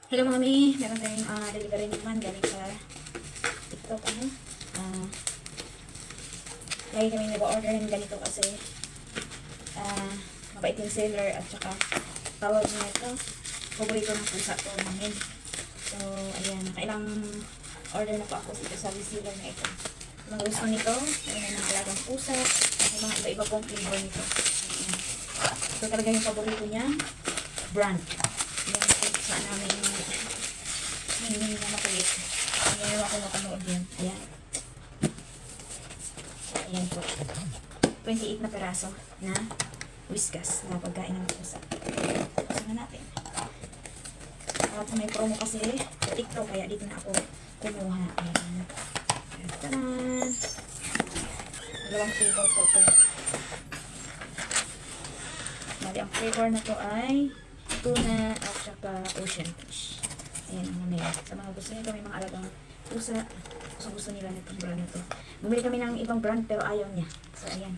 Hello mami, meron tayong delivery naman galing sa TikTok. Lagi kami nag-order ng ganito kasi mabait yung seller at saka tawag niya ito. Paborito ng pusa to namin. So, ayan, nakailang order na po ako dito sa reseller na ito. Kung gusto nito, ayan ang talagang pusa. May mga iba-iba pong flavor nito. Ayan. Ito talaga yung paborito niya. Brand. Yan po sa namin hindi na makulit. Ngayon ako nakanood yan. Ayan. Ayan po. 28 na peraso na Whiskas na pagkain ng pusa. Tapos na natin. At may promo kasi sa TikTok kaya dito na ako kumuha. Ayan. Tanan! Dalawang flavor po ito. Bali, ang flavor na to ay tuna at saka ocean fish. Ayan ang mamaya. Sa mga gusto nito, may mga alagang pusa. Gusto nila na itong brand na to. Bumili kami ng ibang brand pero ayaw niya. So, ayan.